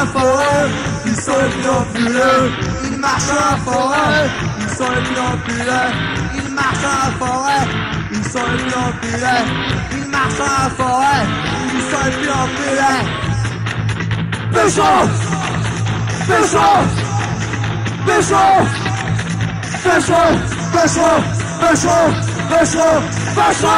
la forêt, ils sont les plus enfilés. Ils marchent dans la forêt, ils sont les plus enfilés. Ils marchent dans la forêt, ils sont les plus enfilés. Ils marchent dans la forêt, ils sont les plus enfilés. Pécho! Pécho! Pécho! Pécho! Pécho! Pécho! Pécho! Pécho!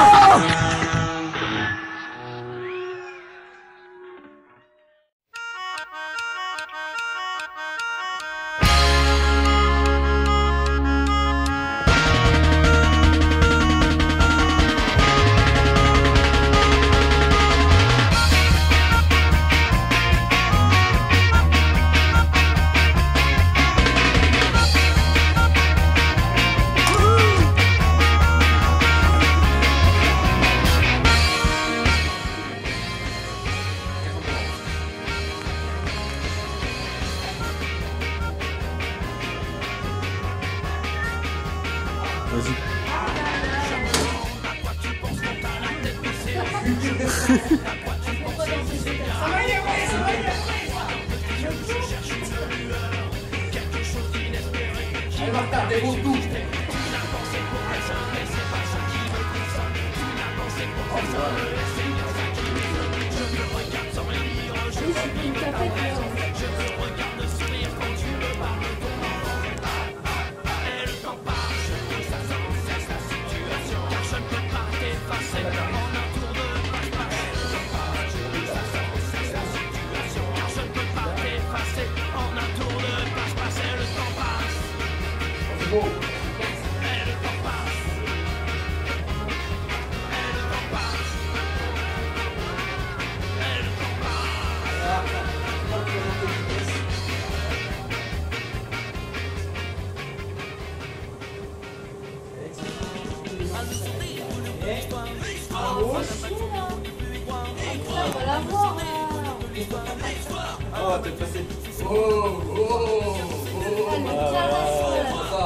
Oh, t'es passé. Oh, oh, oh,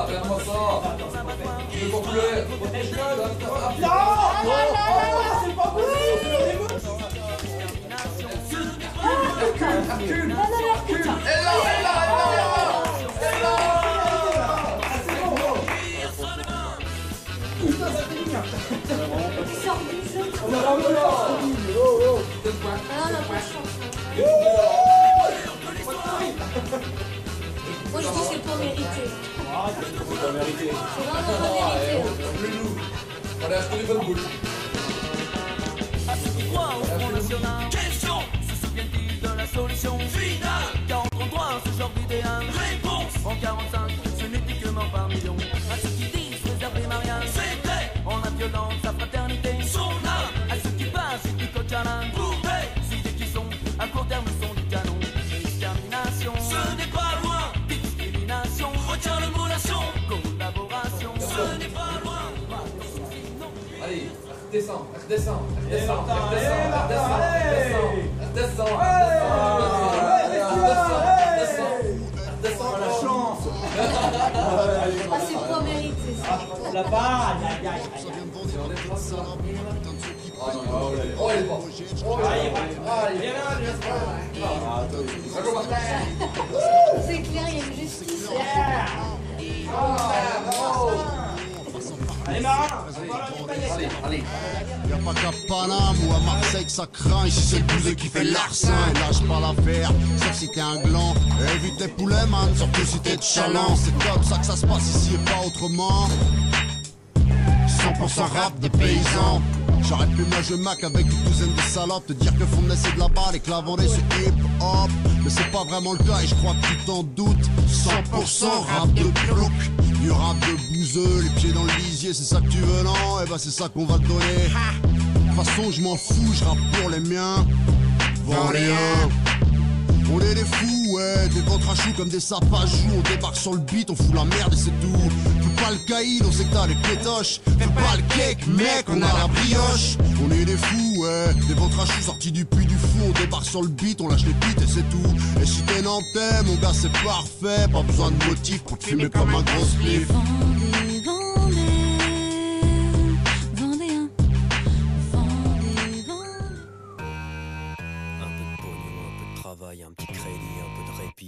regarde-moi ça. Je veux pas couler. Non, c'est pas possible. Hercule. Elle là. Putain, ça fait bien. On a pas moi je dis c'est pas mérité. C'est pas mérité. C'est vraiment pas mérité. Allez, achetez les bonnes boules. À ceux qui croient au Front National, question, se souviennent-ils de la solution finale? 43, ce genre d'idéal, réponse. En 45, ce n'est plus que mort par millions. À ceux qui disent réserver Marianne, c'est vrai. En la violence, sa fraternité, son âme. À ceux qui passent du coach à l'âne, poupée. Idées qui sont à court terme sont du canon. Extermination, ce n'est pas loin. Discrimination, retiens le mot nation. Collaboration, ce n'est pas loin. Allez, redescends. Redescends. La chance. Ah c'est pas mérité ça. La balle. Oh, il est pas. C'est clair, il y a une justice. Allez, Marin. Allez. Y'a pas qu'à Paname ou à Marseille que ça craint. Ici c'est le bouseux qui fait l'arsen. Lâche pas l'affaire, sauf si t'es un gland. Évite tes poulets man, surtout si t'es de chaland. C'est comme ça que ça se passe ici et pas autrement. 100% rap des paysans. J'arrête plus ma jeu Mac avec une douzaine de salopes. Te dire que font c'est de la balle et que la vendée c'est hip hop. Mais c'est pas vraiment le cas et je crois que tu t'en doutes. 100% rap de plouc. Du rap de bouseux, les pieds dans le lisier, c'est ça que tu veux non? Eh ben c'est ça qu'on va te donner. De toute façon je m'en fous, je rappe pour les miens. Vends rien. On est des fous, ouais, des ventres à choux comme des sapes à joues. On débarque sur le beat, on fout la merde et c'est tout. Fais pas le caïd, on sait que t'as les pétoches. Fais pas le cake, mec, on a la brioche. On est des fous, ouais, des ventres à choux sortis du puits du fou. On débarque sur le beat, on lâche les beats et c'est tout. Et si t'es nantais, mon gars, c'est parfait. Pas besoin de motif pour te filmer comme un gros spliff. Un peu de pognon, un peu de travail, un petit crédit, un peu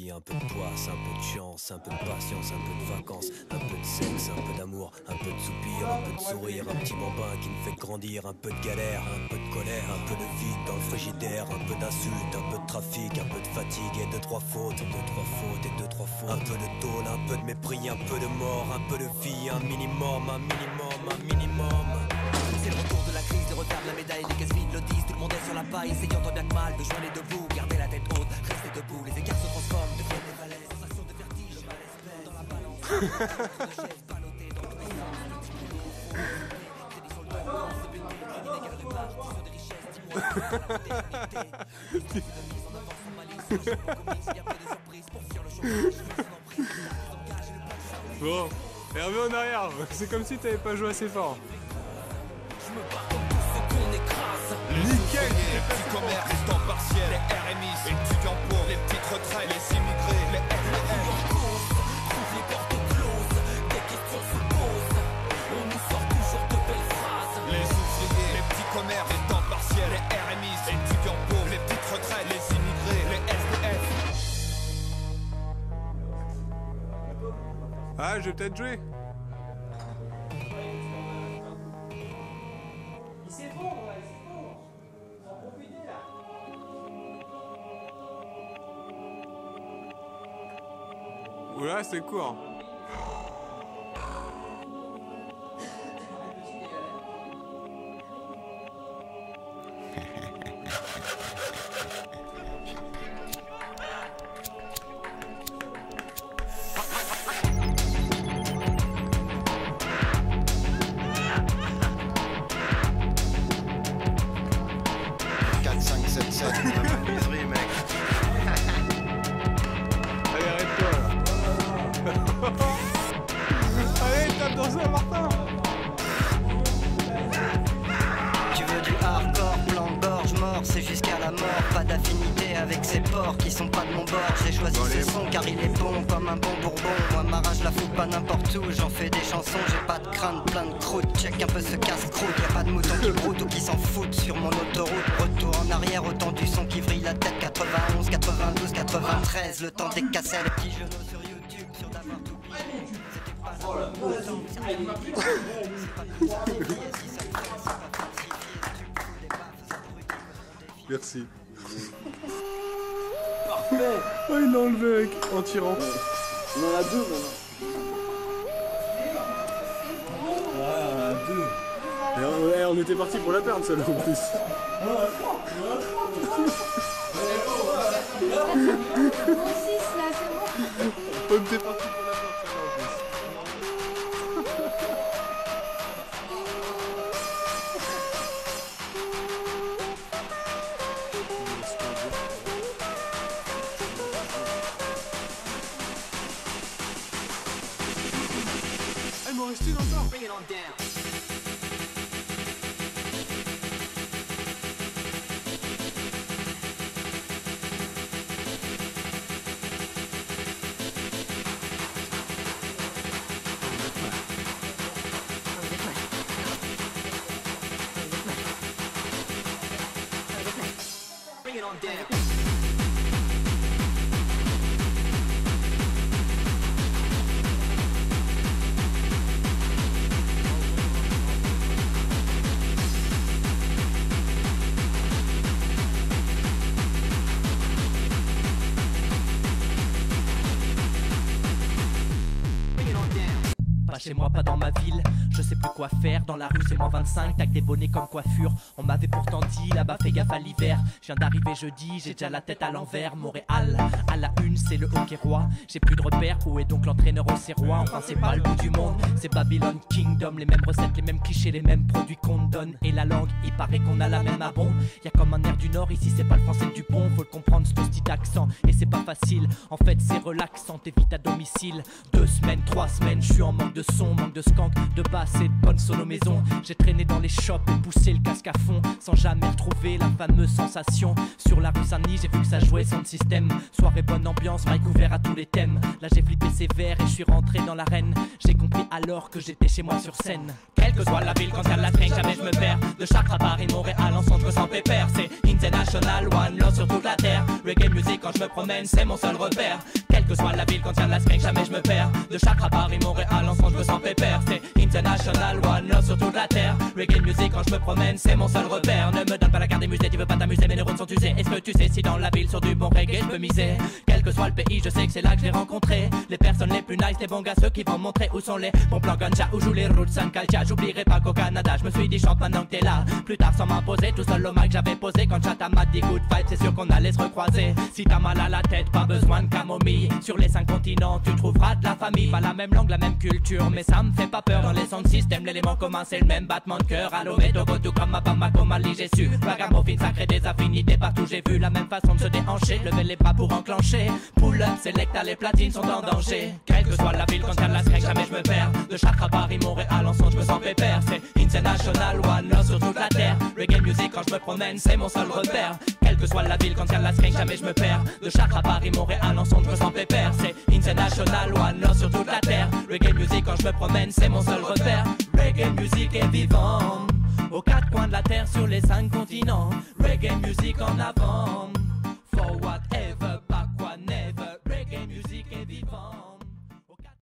vie, un peu de poisse, un peu de chance, un peu de patience, un peu de vacances, un peu de sexe, un peu d'amour, un peu de soupir, un peu de sourire, un petit bambin qui me fait grandir, un peu de galère, un peu de colère, un peu de vide dans le frigidaire, un peu d'insultes, un peu de trafic, un peu de fatigue et 2-3 fautes, et 2-3 fautes, et 2-3 fautes, un peu de tôle, un peu de mépris, un peu de mort, un peu de vie, un minimum, un minimum, un minimum. C'est le retour de la crise, les retards, la médaille, les caisses vides, le disent, tout le monde est sur la paille, essayant tant bien que mal de joindre les deux bouts, garder la tête haute, rester debout, les écarts se transforment, deviennent des valets, sensation de vertige, malaise plein dans la balance, de chaises ballottées dans tous les sens, c'est des soldats, c'est des bénis, des guerres de marche, sur des richesses, dis-moi, la modernité, mise en avant sans malice, je sais pas commis, il y a peu de surprises, pour fuir le chômage, je en prie, les engages et le plan de Bon, Hervé en arrière, c'est comme si t'avais pas joué assez fort. je me bats comme tous ceux qu'on écrase. Nickel. Les petits commerces, les temps partiels, les RMI, les étudiants pauvres, les petites retraites, les immigrés, les FPL. Trouve les portes closes, des questions se posent. On nous sort toujours de belles phrases. Les ouvriers, les petits commerces, les temps partiels, les RMI, les étudiants pauvres, les petites retraites, les immigrés, les FPL. Ah, je vais peut-être jouer. Oula, c'est court. Allez, arrête-toi là. Allez, tape dans ça, Martin. Tu veux du hardcore, plan de gorge, mort, c'est jusqu'à la mort. Pas d'affinité avec ces porcs qui sont pas de mon bord. J'ai choisi ce son car il est bon comme un bon bourbon. Moi ma rage la fout pas n'importe où, j'en fais des chansons. J'ai pas de crâne, plein de croûte, check un peu ce casse-croûte. Y'a pas de moutons qui broutent ou qui s'en foutent sur mon autoroute. Retour en arrière, autant du son qui vrille la tête. 91, 92, 93, le temps des cassettes. Les petits genoux sur YouTube, sur d'avoir tout plié. C'était pas Oh là, c'est pas le temps, c'est pas le temps, si ça me fait, c'est pas falsifié. Tu me fous des baffes, ça brûle, des Merci. Oh, il l'a enlevé en tirant. On en a deux maintenant. Ah, deux. Et on était parti pour la perdre celle-là en plus. Bon 6 là, c'est bon. On était parti pour la perdre celle-là en plus. Ah, il m'en reste une encore. Bring it on down. Bring it on down. Pas chez moi, pas dans ma ville, je sais plus quoi faire. Dans la rue c'est moins 25, tac des bonnets comme coiffure. On m'avait pourtant dit là-bas fais gaffe à l'hiver. Je viens d'arriver jeudi, j'ai déjà la tête à l'envers. Montréal, à la une c'est le hockey roi. J'ai plus de repères, où est donc l'entraîneur au serrois? Enfin c'est pas le bout du monde, c'est Babylon Kingdom. Les mêmes recettes, les mêmes clichés, les mêmes produits qu'on te donne. Et la langue, il paraît qu'on a la même à bon. Y'a comme un air du nord, ici c'est pas le français du pont. Faut le comprendre ce petit accent, et c'est pas facile. En fait c'est relaxant, t'évites à domicile. 2 semaines, 3 semaines, je suis en manque de son, manque de skank, de basse et de bonne sono maison. J'ai traîné dans les shops et poussé le casque à fond, sans jamais retrouver la fameuse sensation. Sur la rue Saint-Denis, j'ai vu que ça jouait son système. Soirée bonne ambiance, mic ouvert à tous les thèmes. Là j'ai flippé sévère et je suis rentré dans l'arène. J'ai compris alors que j'étais chez moi sur scène. Quelle que soit la ville, quand y'a de la traîne, jamais je me perds. De Chartres à Paris, Montréal, en centre sans pépère. C'est international, one love sur toute la terre. Reggae music en quand je me promène, c'est mon seul repère. Quelle que soit la ville, quand y a de la skunk, jamais je me perds. De Chakra, Paris, Montréal, en France, je me sens pépère. C'est international, one love sur toute la terre. Reggae music, quand je me promène, c'est mon seul repère. Ne me donne pas la carte des musées, tu veux pas t'amuser, mes neurones sont usés. Est-ce que tu sais si dans la ville, sur du bon reggae, je peux miser? Quel que soit le pays, je sais que c'est là que je l'ai rencontré. Les personnes les plus nice, les bons gars, ceux qui vont montrer où sont les bons plans ganja, où jouent les roots, San Calcia. J'oublierai pas qu'au Canada, je me suis dit chante maintenant que t'es là. Plus tard sans m'imposer, tout seul au mic j'avais posé. Quand Chata m'a dit good fight, c'est sûr qu'on allait se recroiser. Si t'as mal à la tête, pas besoin de camomille. Sur les 5 continents, tu trouveras de la famille. Pas la même langue, la même culture, mais ça me fait pas peur. Dans les sound systems, l'élément commun c'est le même battement de cœur. Allo, Togo, tout comme Bamako, Mali, j'ai su. Ragamuffin, sacré des affinités, partout j'ai vu la même façon de se déhancher. Lever les bras pour enclencher. Pull up, Selecta, les platines sont en danger. Quelle que soit la ville, quand y'a de la skunk, jamais je me perds. De Chakra, Paris, Montréal, en son, je me sens pépère. C'est international, one love sur toute la terre. Reggae music, quand je me promène, c'est mon seul repère. Quelle que soit la ville, quand y'a de la skunk, jamais je me perds. De Chakra, Paris, Montréal, en son, je me sens pépère. C'est international, one love sur toute la terre. Reggae music, quand je me promène, c'est mon seul repère. Reggae music est vivant aux 4 coins de la terre, sur les 5 continents. Reggae music en avant.